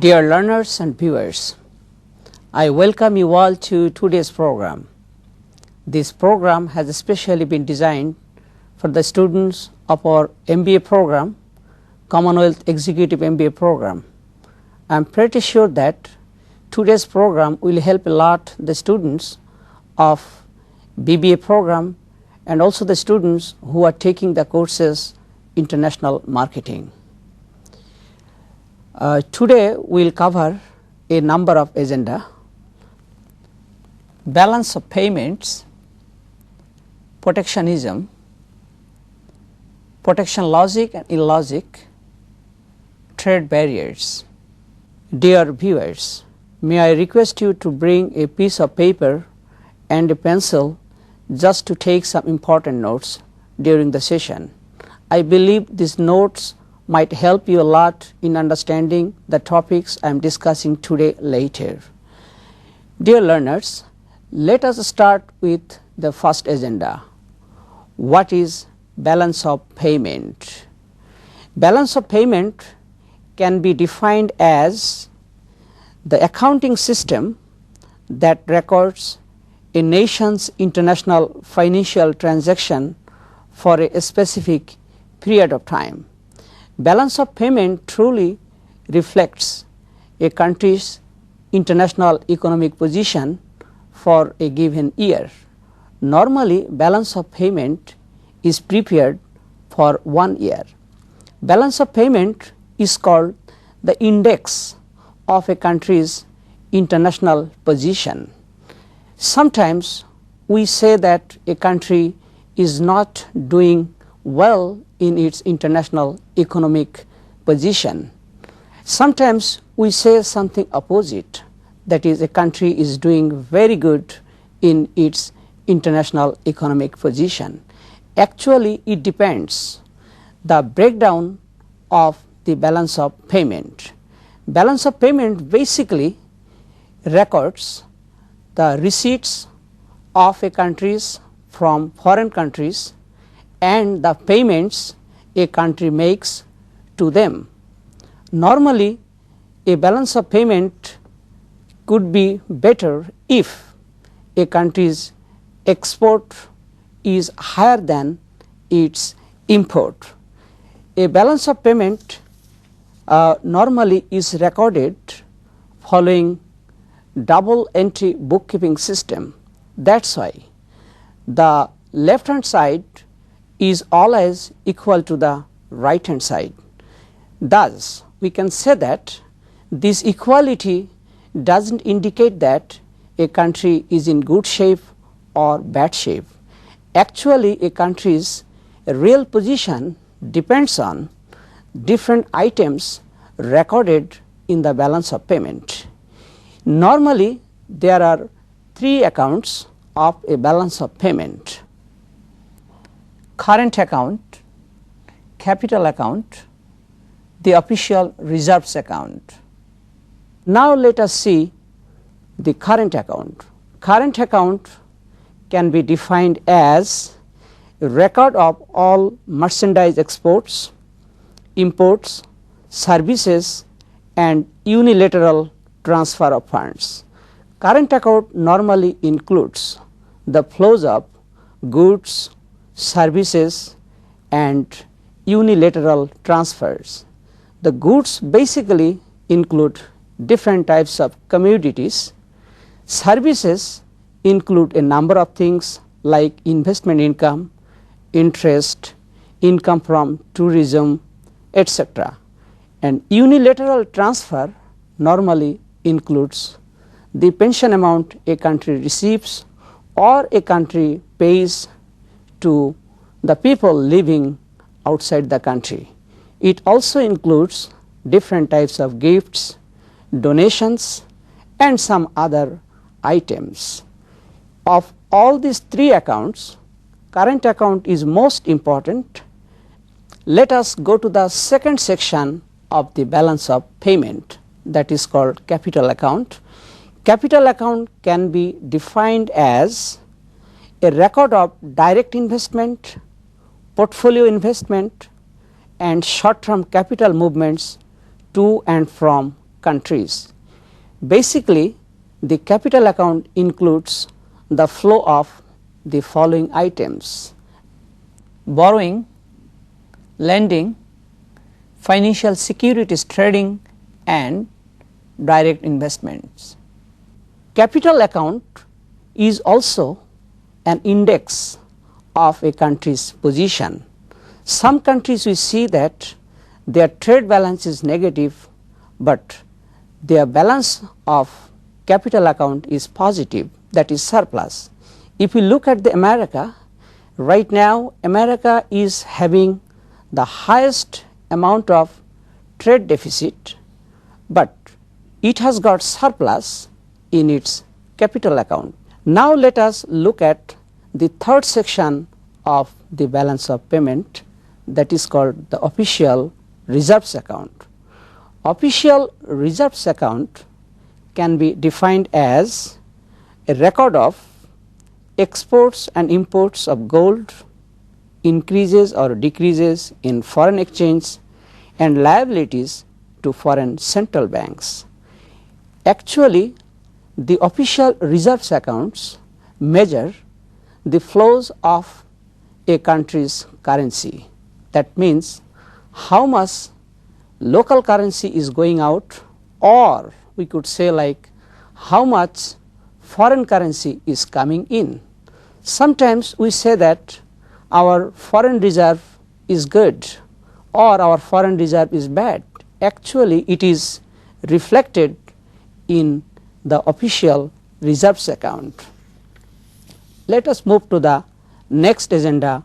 Dear learners and viewers, I welcome you all to today's program. This program has especially been designed for the students of our MBA program, Commonwealth Executive MBA program. I am pretty sure that today's program will help a lot the students of BBA program and also the students who are taking the courses International Marketing. Today we will cover a number of agenda: balance of payments, protectionism, protection logic and illogic, trade barriers. Dear viewers, may I request you to bring a piece of paper and a pencil just to take some important notes during the session. I believe these notes might help you a lot in understanding the topics I am discussing today later. Dear learners, let us start with the first agenda. What is balance of payment? Balance of payment can be defined as the accounting system that records a nation's international financial transaction for a specific period of time. Balance of payment truly reflects a country's international economic position for a given year. Normally, balance of payment is prepared for 1 year. Balance of payment is called the index of a country's international position. Sometimes we say that a country is not doing well in its international economic position. Sometimes we say something opposite, that is, a country is doing very good in its international economic position. Actually, it depends the breakdown of the balance of payment. Balance of payment basically records the receipts of a countries from foreign countries and the payments a country makes to them. Normally, a balance of payment could be better if a country's export is higher than its import. A balance of payment normally is recorded following double entry bookkeeping system. That is why the left hand side is always equal to the right hand side. Thus, we can say that this equality does not indicate that a country is in good shape or bad shape. Actually, a country's real position depends on different items recorded in the balance of payment. Normally, there are 3 accounts of a balance of payment: current account, capital account, the official reserves account. Now, let us see the current account. Current account can be defined as a record of all merchandise exports, imports, services and unilateral transfer of funds. Current account normally includes the flows of goods, services and unilateral transfers. The goods basically include different types of commodities. Services include a number of things like investment income, interest, income from tourism, etc. And unilateral transfer normally includes the pension amount a country receives or a country pays to the people living outside the country. It also includes different types of gifts, donations and some other items. Of all these 3 accounts, current account is most important. Let us go to the second section of the balance of payment, that is called capital account. Capital account can be defined as a record of direct investment, portfolio investment and short term capital movements to and from countries. Basically, the capital account includes the flow of the following items: borrowing, lending, financial securities trading, and direct investments. Capital account is also an index of a country's position. Some countries we see that their trade balance is negative, but their balance of capital account is positive, that is surplus. If we look at the America, right now America is having the highest amount of trade deficit, but it has got surplus in its capital account. Now let us look at the third section of the balance of payment, that is called the official reserves account. Official reserves account can be defined as a record of exports and imports of gold, increases or decreases in foreign exchange, and liabilities to foreign central banks. Actually, the official reserves accounts measure the flows of a country's currency. That means how much local currency is going out, or we could say like how much foreign currency is coming in. Sometimes we say that our foreign reserve is good or our foreign reserve is bad. Actually, it is reflected in the official reserves account. Let us move to the next agenda,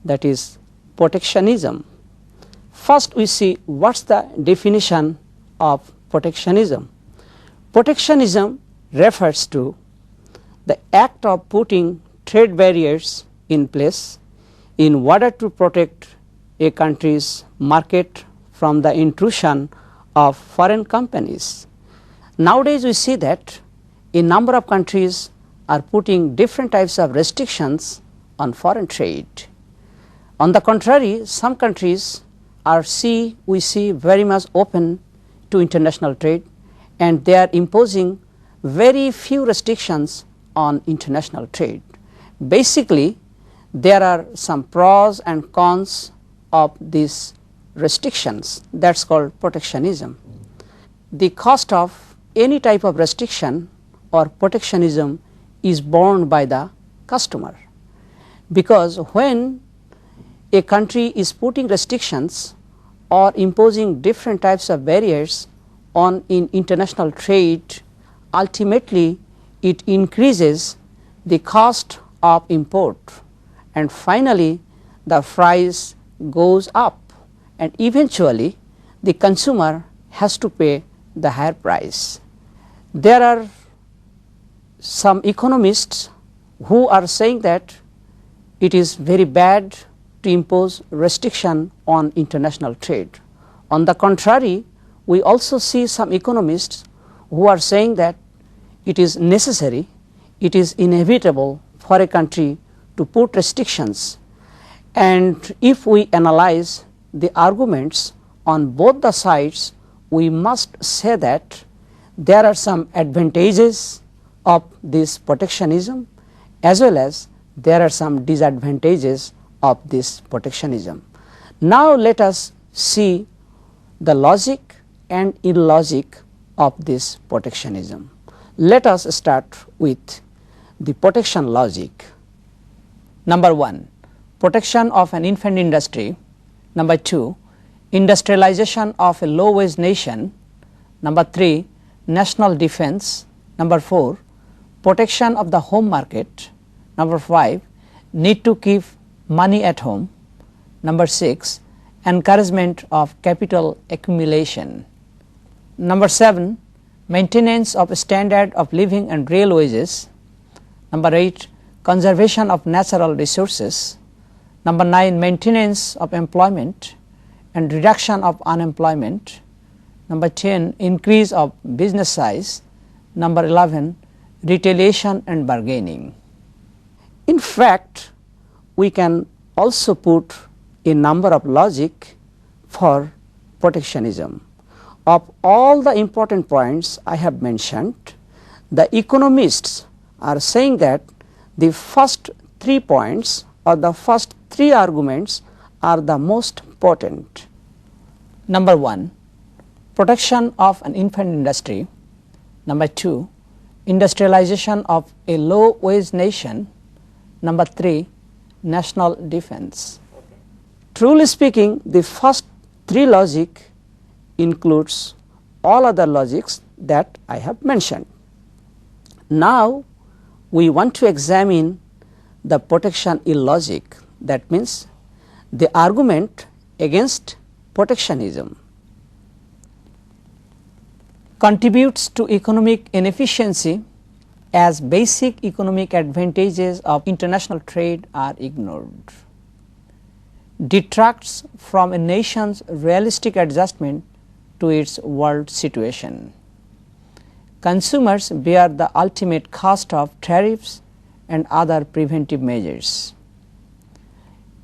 that is protectionism. First we see what is the definition of protectionism. Protectionism refers to the act of putting trade barriers in place in order to protect a country's market from the intrusion of foreign companies. Nowadays we see that a number of countries are putting different types of restrictions on foreign trade. On the contrary, some countries we see very much open to international trade, and they are imposing very few restrictions on international trade. Basically, there are some pros and cons of these restrictions, that is called protectionism. The cost of any type of restriction or protectionism is borne by the customer, because when a country is putting restrictions or imposing different types of barriers on in international trade, ultimately it increases the cost of import, and finally the price goes up, and eventually the consumer has to pay the higher price. There are some economists who are saying that it is very bad to impose restriction on international trade. On the contrary, we also see some economists who are saying that it is necessary, it is inevitable for a country to put restrictions. And if we analyze the arguments on both the sides, we must say that there are some advantages of this protectionism as well as there are some disadvantages of this protectionism. Now let us see the logic and illogic of this protectionism. Let us start with the protection logic. Number 1, protection of an infant industry. Number 2, industrialization of a low wage nation. Number 3, national defense. Number 4, protection of the home market. Number 5, need to keep money at home. Number 6, encouragement of capital accumulation. Number 7, maintenance of a standard of living and real wages. Number 8, conservation of natural resources. Number 9, maintenance of employment and reduction of unemployment. Number 10, increase of business size. Number 11, retaliation and bargaining. In fact, we can also put a number of logic for protectionism. of all the important points I have mentioned, the economists are saying that the first 3 points or the first 3 arguments are the most potent. Number 1, protection of an infant industry. Number 2, industrialization of a low wage nation. Number 3, national defense. Truly speaking, the first 3 logic includes all other logics that I have mentioned. Now we want to examine the protection illogic, that means the argument against protectionism. Contributes to economic inefficiency as basic economic advantages of international trade are ignored. Detracts from a nation's realistic adjustment to its world situation. Consumers bear the ultimate cost of tariffs and other preventive measures.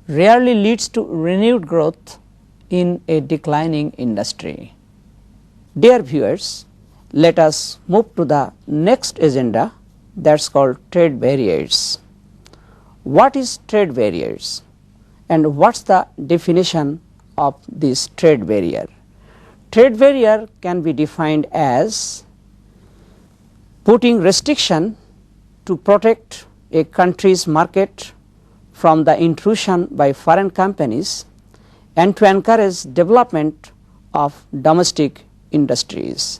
Rarely leads to renewed growth in a declining industry. Dear viewers, let us move to the next agenda, that is called trade barriers. What is trade barriers and what is the definition of this trade barrier? Trade barrier can be defined as putting restriction to protect a country's market from the intrusion by foreign companies and to encourage development of domestic industries.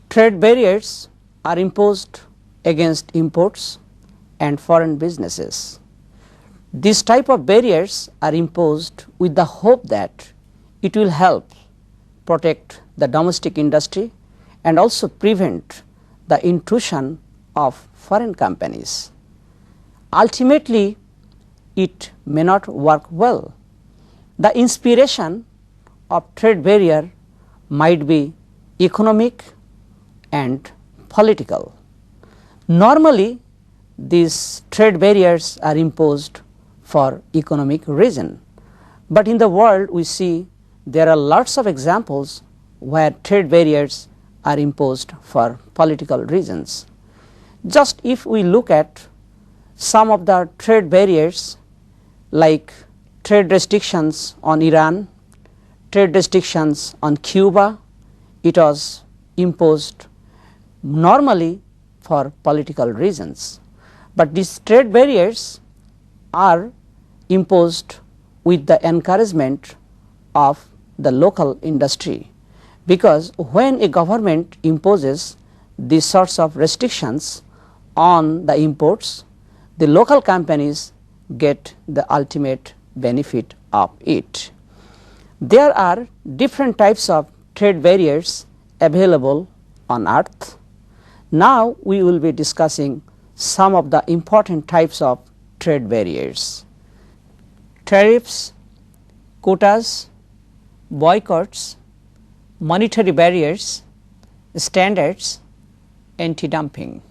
Trade barriers are imposed against imports and foreign businesses. These type of barriers are imposed with the hope that it will help protect the domestic industry and also prevent the intrusion of foreign companies. Ultimately, it may not work well. The inspiration of trade barrier might be economic and political. Normally, these trade barriers are imposed for economic reason, but in the world we see there are lots of examples where trade barriers are imposed for political reasons. Just if we look at some of the trade barriers like trade restrictions on Iran, trade restrictions on Cuba, it was imposed normally for political reasons, but these trade barriers are imposed with the encouragement of the local industry, because when a government imposes these sorts of restrictions on the imports, the local companies get the ultimate benefit of it. There are different types of trade barriers available on earth. Now we will be discussing some of the important types of trade barriers. Tariffs, quotas, boycotts, monetary barriers, standards, anti-dumping.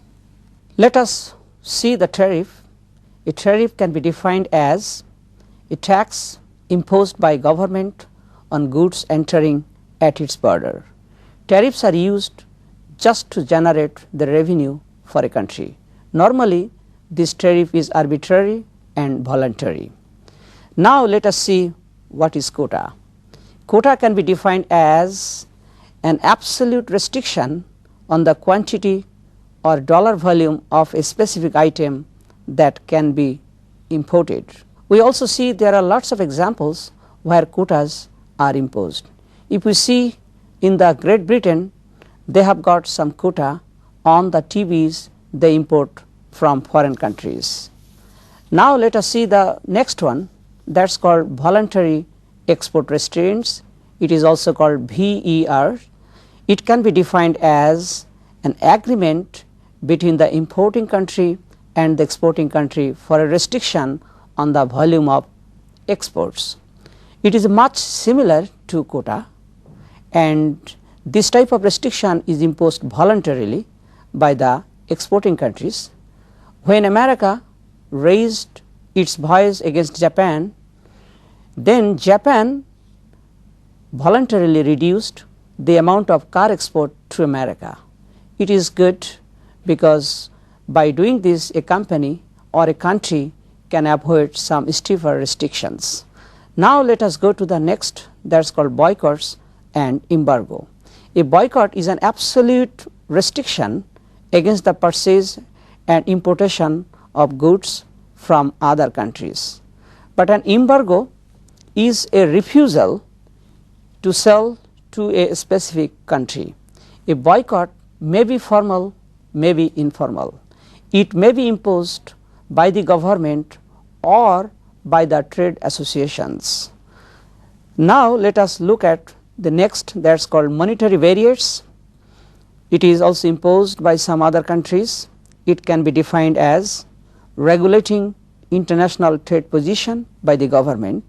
Let us see the tariff. A tariff can be defined as a tax imposed by government on goods entering at its border. Tariffs are used just to generate the revenue for a country. Normally, this tariff is arbitrary and voluntary. Now, let us see what is quota. Quota can be defined as an absolute restriction on the quantity or dollar volume of a specific item that can be imported. We also see there are lots of examples where quotas are imposed. If we see in the Great Britain, they have got some quota on the TVs they import from foreign countries. Now, let us see the next one, that is called voluntary export restraints. It is also called VER. It can be defined as an agreement between the importing country and the exporting country for a restriction on the volume of exports. It is much similar to quota, and this type of restriction is imposed voluntarily by the exporting countries. When America raised its voice against Japan, then Japan voluntarily reduced the amount of car export to America. It is good because by doing this, a company or a country can avoid some stiffer restrictions. Now let us go to the next, that's called boycotts and embargo. A boycott is an absolute restriction against the purchase and importation of goods from other countries. But an embargo is a refusal to sell to a specific country. A boycott may be formal, may be informal. It may be imposed by the government or by the trade associations. Now let us look at the next, that's called monetary barriers. It is also imposed by some other countries. It can be defined as regulating international trade position by the government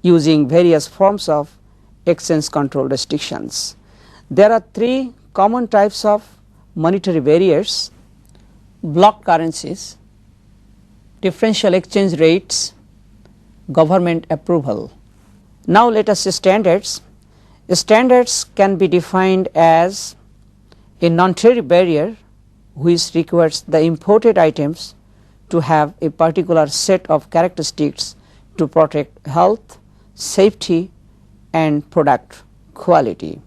using various forms of exchange control restrictions. There are three common types of monetary barriers: block currencies, differential exchange rates, government approval. Now let us see standards. Standards can be defined as a non-tariff barrier which requires the imported items to have a particular set of characteristics to protect health, safety and product quality.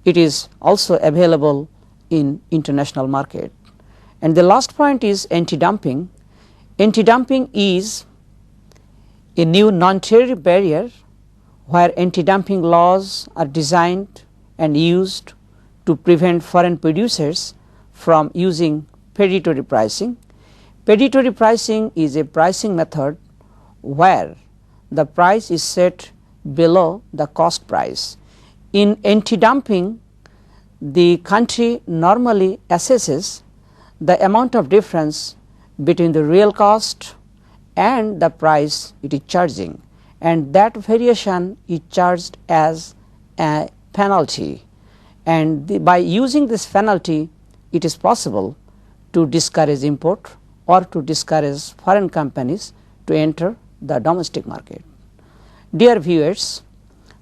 It is also available in international market. And the last point is anti-dumping. Anti-dumping is a new non-tariff barrier where anti-dumping laws are designed and used to prevent foreign producers from using predatory pricing. Predatory pricing is a pricing method where the price is set below the cost price. In anti-dumping, the country normally assesses the amount of difference between the real cost and the price it is charging, and that variation is charged as a penalty, and by using this penalty it is possible to discourage import or to discourage foreign companies to enter the domestic market. Dear viewers,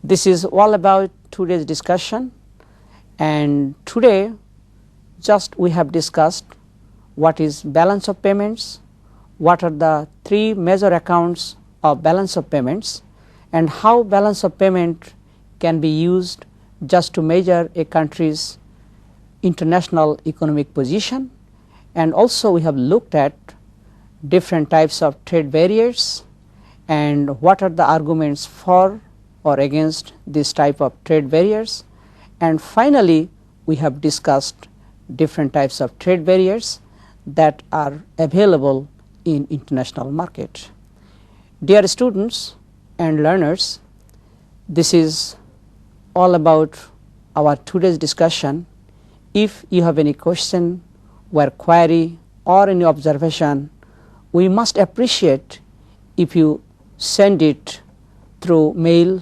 this is all about today's discussion, and today just we have discussed what is balance of payments, what are the three major accounts of balance of payments, and how balance of payment can be used just to measure a country's international economic position. And also we have looked at different types of trade barriers and what are the arguments for or against this type of trade barriers. And finally, we have discussed different types of trade barriers that are available in international market. Dear students and learners, this is all about our today's discussion. If you have any question or query or any observation, we must appreciate if you send it through mail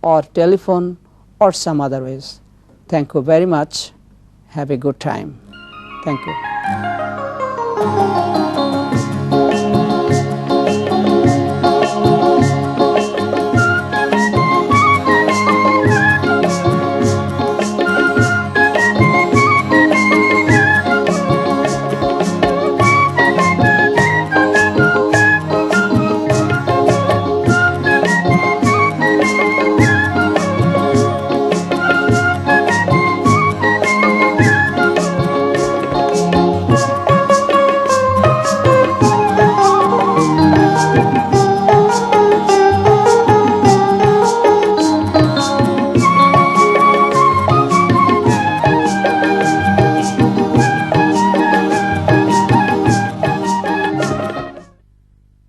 or telephone or some other ways. Thank you very much. Have a good time. Thank you.